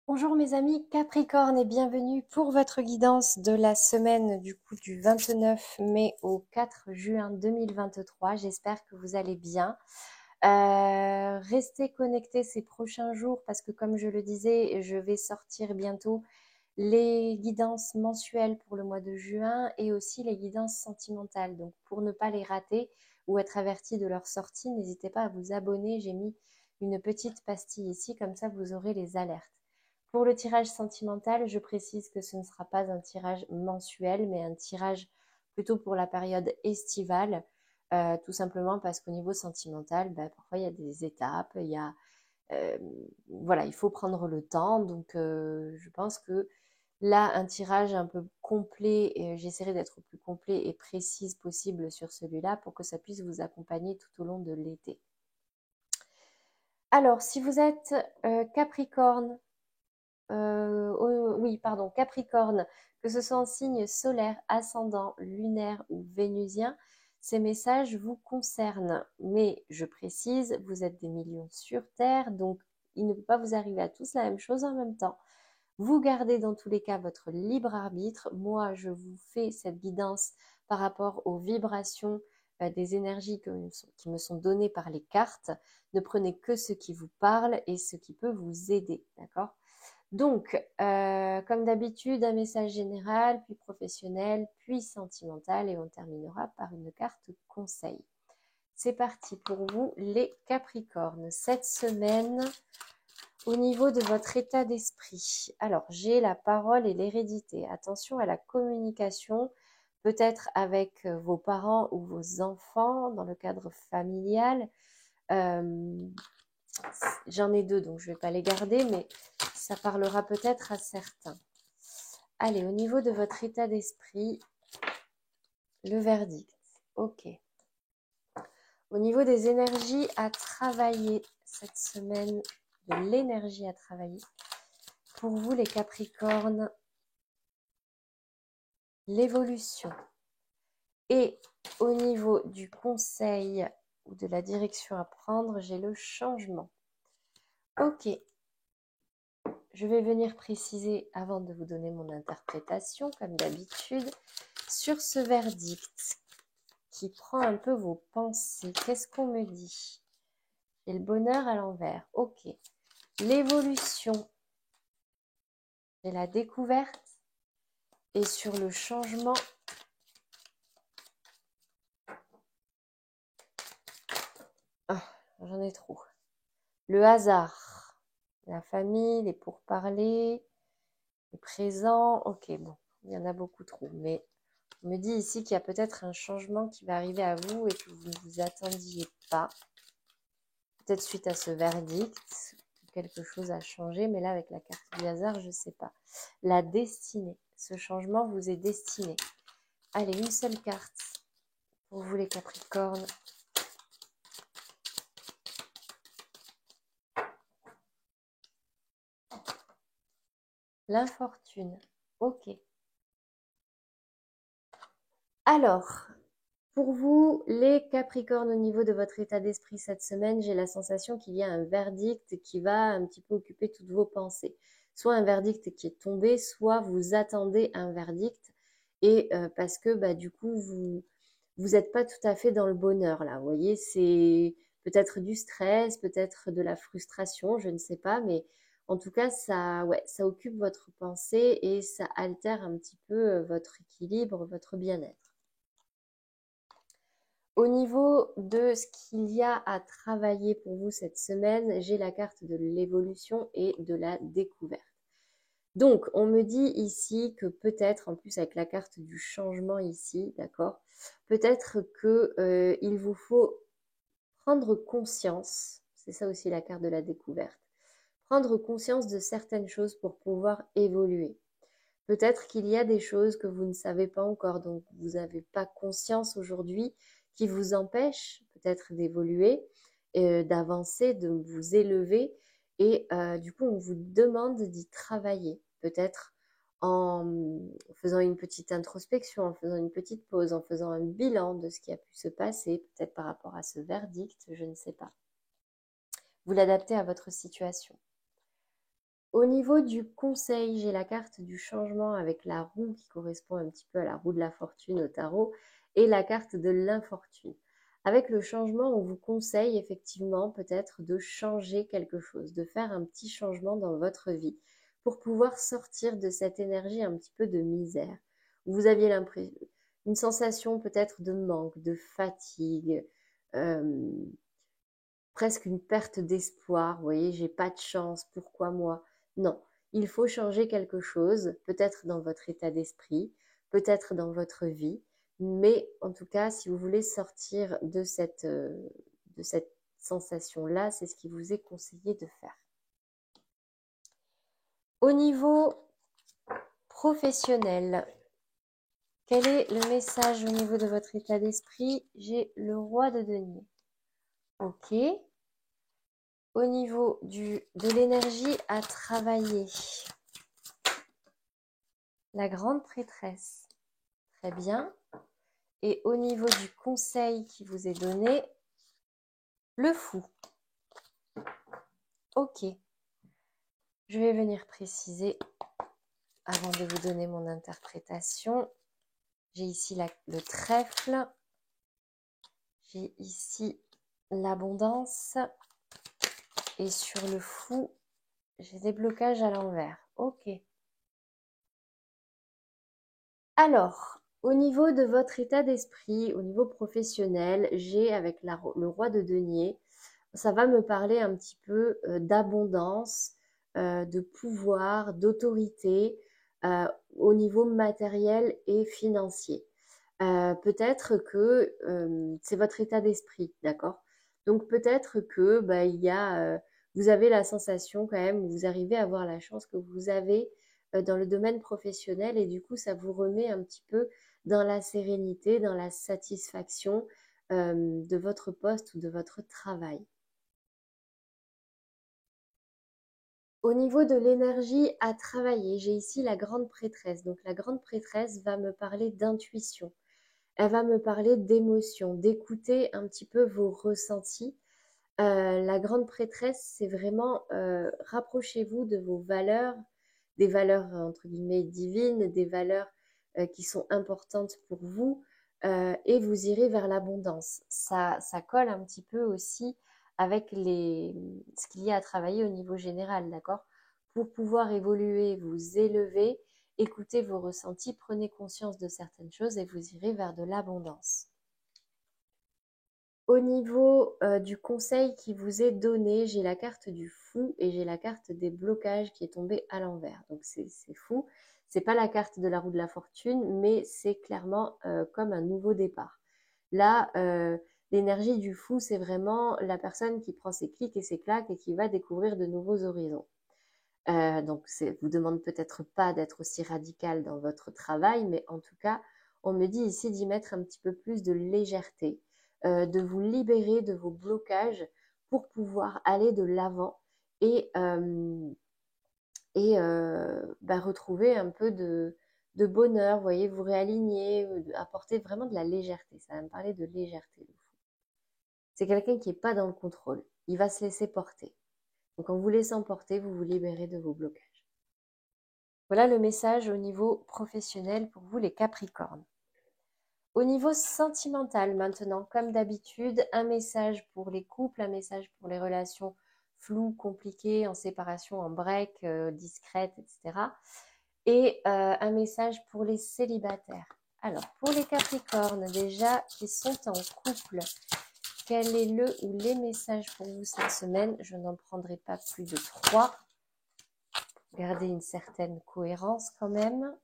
Bonjour mes amis Capricorne et bienvenue pour votre guidance de la semaine du 29 mai au 4 juin 2023. J'espère que vous allez bien. Restez connectés ces prochains jours parce que comme je le disais, je vais sortir bientôt les guidances mensuelles pour le mois de juin et aussi les guidances sentimentales. Donc pour ne pas les rater ou être averti de leur sortie, n'hésitez pas à vous abonner. J'ai mis une petite pastille ici, comme ça vous aurez les alertes. Pour le tirage sentimental, je précise que ce ne sera pas un tirage mensuel, mais un tirage plutôt pour la période estivale, tout simplement parce qu'au niveau sentimental, parfois il y a des étapes, euh, voilà, il faut prendre le temps. Donc, je pense que là, un tirage un peu complet, et j'essaierai d'être le plus complet et précise possible sur celui-là pour que ça puisse vous accompagner tout au long de l'été. Alors, si vous êtes Capricorne, oui, pardon, Capricorne, que ce soit en signe solaire, ascendant, lunaire ou vénusien, ces messages vous concernent. Mais je précise, vous êtes des millions sur Terre, donc il ne peut pas vous arriver à tous la même chose en même temps. Vous gardez dans tous les cas votre libre arbitre. Moi, je vous fais cette guidance par rapport aux vibrations des énergies qui me sont données par les cartes. Ne prenez que ce qui vous parle et ce qui peut vous aider, d'accord? Donc, comme d'habitude, un message général, puis professionnel, puis sentimental, et on terminera par une carte conseil. C'est parti pour vous, les Capricornes. Cette semaine, au niveau de votre état d'esprit, alors j'ai la parole et l'hérédité. Attention à la communication, peut-être avec vos parents ou vos enfants dans le cadre familial. Euh, J'en ai deux, donc je ne vais pas les garder, mais ça parlera peut-être à certains. Allez, au niveau de votre état d'esprit, le verdict. Ok. Au niveau des énergies à travailler cette semaine, de l'énergie à travailler, pour vous les Capricornes, l'évolution. Et au niveau du conseil ou de la direction à prendre, j'ai le changement. Ok, je vais venir préciser avant de vous donner mon interprétation, comme d'habitude, sur ce verdict qui prend un peu vos pensées. Qu'est-ce qu'on me dit? Et le bonheur à l'envers. Ok. L'évolution et la découverte. Et sur le changement, ah, j'en ai trop. Le hasard, la famille, les pourparlers, les présents. Ok, bon, il y en a beaucoup trop. Mais on me dit ici qu'il y a peut-être un changement qui va arriver à vous et que vous ne vous attendiez pas. Peut-être suite à ce verdict, quelque chose a changé, mais là, avec la carte du hasard, je ne sais pas. La destinée. Ce changement vous est destiné. Allez, une seule carte pour vous les Capricornes. L'infortune. Ok. Alors, pour vous, les Capricornes, au niveau de votre état d'esprit cette semaine, j'ai la sensation qu'il y a un verdict qui va un petit peu occuper toutes vos pensées. Soit un verdict qui est tombé, soit vous attendez un verdict et parce que du coup, vous n'êtes pas tout à fait dans le bonheur là. Vous voyez, c'est peut-être du stress, peut-être de la frustration, je ne sais pas, mais en tout cas, ça, ouais, ça occupe votre pensée et ça altère un petit peu votre équilibre, votre bien-être. Au niveau de ce qu'il y a à travailler pour vous cette semaine, j'ai la carte de l'évolution et de la découverte. Donc, on me dit ici que peut-être, en plus avec la carte du changement ici, d'accord, peut-être que il vous faut prendre conscience, c'est ça aussi la carte de la découverte, prendre conscience de certaines choses pour pouvoir évoluer. Peut-être qu'il y a des choses que vous ne savez pas encore, donc vous n'avez pas conscience aujourd'hui qui vous empêchent peut-être d'évoluer, d'avancer, de vous élever. Et du coup, on vous demande d'y travailler, peut-être en faisant une petite introspection, en faisant une petite pause, en faisant un bilan de ce qui a pu se passer, peut-être par rapport à ce verdict, je ne sais pas. Vous l'adaptez à votre situation. Au niveau du conseil, j'ai la carte du changement avec la roue qui correspond un petit peu à la roue de la fortune au tarot et la carte de l'infortune. Avec le changement, on vous conseille effectivement peut-être de changer quelque chose, de faire un petit changement dans votre vie pour pouvoir sortir de cette énergie un petit peu de misère. Vous aviez une sensation peut-être de manque, de fatigue, euh, presque une perte d'espoir. Vous voyez, j'ai pas de chance, pourquoi moi? Non, il faut changer quelque chose, peut-être dans votre état d'esprit, peut-être dans votre vie, mais en tout cas, si vous voulez sortir de cette sensation-là, c'est ce qui vous est conseillé de faire. Au niveau professionnel, quel est le message au niveau de votre état d'esprit? J'ai le roi de denier. Ok. Au niveau de l'énergie à travailler, la grande prêtresse, très bien. Et au niveau du conseil qui vous est donné, le fou. Ok. Je vais venir préciser avant de vous donner mon interprétation. J'ai ici le trèfle. J'ai ici l'abondance. Et sur le fou, j'ai des blocages à l'envers. Ok. Alors, au niveau de votre état d'esprit, au niveau professionnel, j'ai avec le roi de denier, ça va me parler un petit peu d'abondance, de pouvoir, d'autorité au niveau matériel et financier. Peut-être que c'est votre état d'esprit, d'accord? Donc peut-être que vous avez la sensation quand même, vous arrivez à avoir la chance que vous avez dans le domaine professionnel et du coup ça vous remet un petit peu dans la sérénité, dans la satisfaction de votre poste ou de votre travail. Au niveau de l'énergie à travailler, j'ai ici la grande prêtresse. Donc la grande prêtresse va me parler d'intuition. Elle va me parler d'émotion, d'écouter un petit peu vos ressentis. La grande prêtresse, c'est vraiment rapprochez-vous de vos valeurs, des valeurs entre guillemets divines, des valeurs qui sont importantes pour vous, et vous irez vers l'abondance. Ça colle un petit peu aussi avec ce qu'il y a à travailler au niveau général, d'accord? Pour pouvoir évoluer, vous élever, écoutez vos ressentis, prenez conscience de certaines choses et vous irez vers de l'abondance. Au niveau du conseil qui vous est donné, j'ai la carte du fou et j'ai la carte des blocages qui est tombée à l'envers. Donc c'est fou. C'est pas la carte de la roue de la fortune, mais c'est clairement comme un nouveau départ. Là, l'énergie du fou, c'est vraiment la personne qui prend ses clics et ses claques et qui va découvrir de nouveaux horizons. Donc, vous demande peut-être pas d'être aussi radical dans votre travail, mais en tout cas, on me dit ici d'y mettre un petit peu plus de légèreté, de vous libérer de vos blocages pour pouvoir aller de l'avant et, retrouver un peu de bonheur, vous voyez, vous réaligner, apporter vraiment de la légèreté. Ça va me parler de légèreté, le fou. C'est quelqu'un qui n'est pas dans le contrôle. Il va se laisser porter. Donc, en vous laissant porter, vous vous libérez de vos blocages. Voilà le message au niveau professionnel pour vous les Capricornes. Au niveau sentimental maintenant, comme d'habitude, un message pour les couples, un message pour les relations floues, compliquées, en séparation, en break, discrètes, etc. Et un message pour les célibataires. Alors, pour les Capricornes, déjà, qui sont en couple, quel est le ou les messages pour vous cette semaine? Je n'en prendrai pas plus de 3. Gardez une certaine cohérence quand même.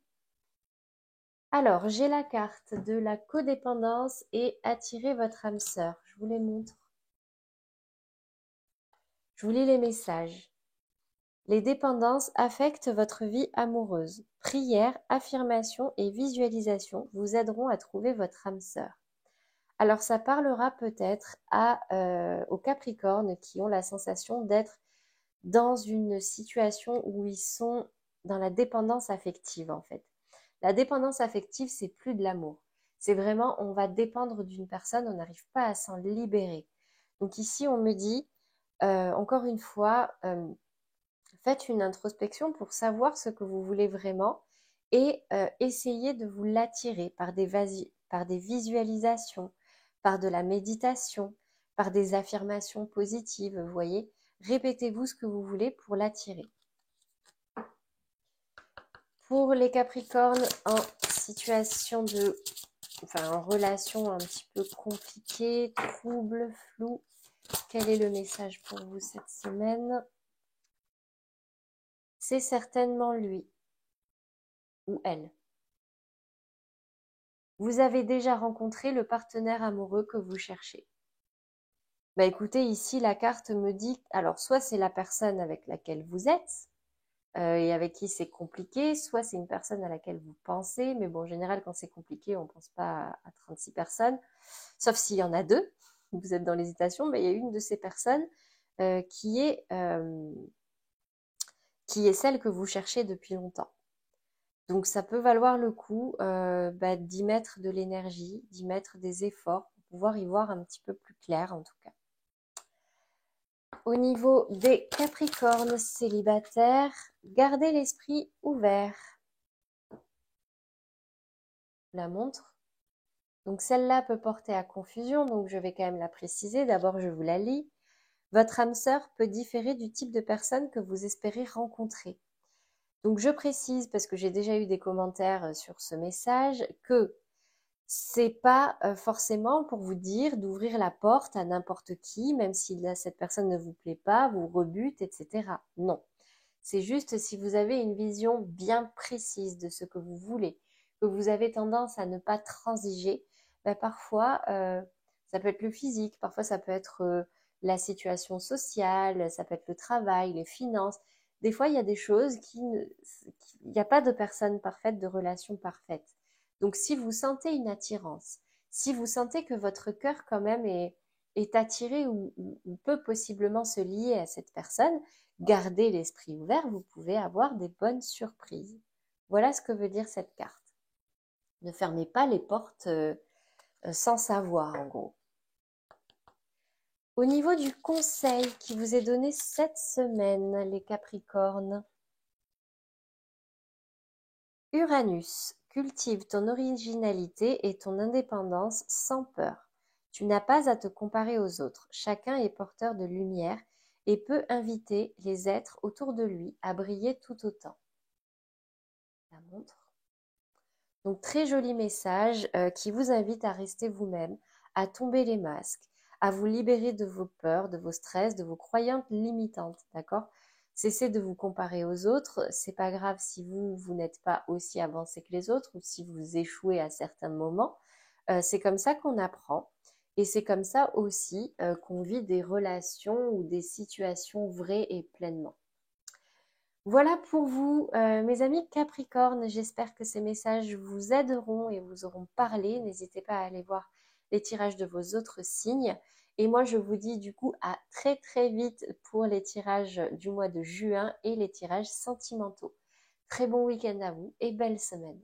Alors, j'ai la carte de la codépendance et attirer votre âme sœur. Je vous les montre. Je vous lis les messages. Les dépendances affectent votre vie amoureuse. Prière, affirmation et visualisation vous aideront à trouver votre âme sœur. Alors, ça parlera peut-être aux Capricornes qui ont la sensation d'être dans une situation où ils sont dans la dépendance affective, en fait. La dépendance affective, c'est plus de l'amour. C'est vraiment, on va dépendre d'une personne, on n'arrive pas à s'en libérer. Donc ici, on me dit, encore une fois, Faites une introspection pour savoir ce que vous voulez vraiment et essayez de vous l'attirer par des visualisations, par de la méditation, par des affirmations positives, vous voyez. Répétez-vous ce que vous voulez pour l'attirer. Pour les Capricornes en situation en relation un petit peu compliquée, trouble, flou, quel est le message pour vous cette semaine? C'est certainement lui ou elle. Vous avez déjà rencontré le partenaire amoureux que vous cherchez. Bah écoutez, ici la carte me dit, alors soit c'est la personne avec laquelle vous êtes et avec qui c'est compliqué, soit c'est une personne à laquelle vous pensez, mais bon, en général quand c'est compliqué, on ne pense pas à 36 personnes, sauf s'il y en a deux, vous êtes dans l'hésitation, mais il y a une de ces personnes qui est celle que vous cherchez depuis longtemps. Donc ça peut valoir le coup d'y mettre de l'énergie, d'y mettre des efforts pour pouvoir y voir un petit peu plus clair en tout cas. Au niveau des Capricornes célibataires, gardez l'esprit ouvert. La montre. Donc celle-là peut porter à confusion, donc je vais quand même la préciser. D'abord, je vous la lis. Votre âme sœur peut différer du type de personne que vous espérez rencontrer. Donc je précise, parce que j'ai déjà eu des commentaires sur ce message, que c'est pas forcément pour vous dire d'ouvrir la porte à n'importe qui, même si cette personne ne vous plaît pas, vous rebute, etc. Non. C'est juste si vous avez une vision bien précise de ce que vous voulez, que vous avez tendance à ne pas transiger, parfois ça peut être le physique, parfois ça peut être la situation sociale, ça peut être le travail, les finances. Des fois, il y a des choses il n'y a pas de personne parfaite, de relation parfaite. Donc, si vous sentez une attirance, si vous sentez que votre cœur quand même est attiré ou peut possiblement se lier à cette personne, gardez l'esprit ouvert, vous pouvez avoir des bonnes surprises. Voilà ce que veut dire cette carte. Ne fermez pas les portes sans savoir, en gros. Au niveau du conseil qui vous est donné cette semaine, les Capricornes, Uranus, cultive ton originalité et ton indépendance sans peur. Tu n'as pas à te comparer aux autres. Chacun est porteur de lumière et peut inviter les êtres autour de lui à briller tout autant. La montre. Donc très joli message qui vous invite à rester vous-même, à tomber les masques, à vous libérer de vos peurs, de vos stress, de vos croyances limitantes, d'accord? Cessez de vous comparer aux autres, c'est pas grave si vous n'êtes pas aussi avancé que les autres ou si vous échouez à certains moments. C'est comme ça qu'on apprend et c'est comme ça aussi qu'on vit des relations ou des situations vraies et pleinement. Voilà pour vous, mes amis Capricorne. J'espère que ces messages vous aideront et vous auront parlé. N'hésitez pas à aller voir les tirages de vos autres signes. Et moi, je vous dis du coup à très très vite pour les tirages du mois de juin et les tirages sentimentaux. Très bon week-end à vous et belle semaine.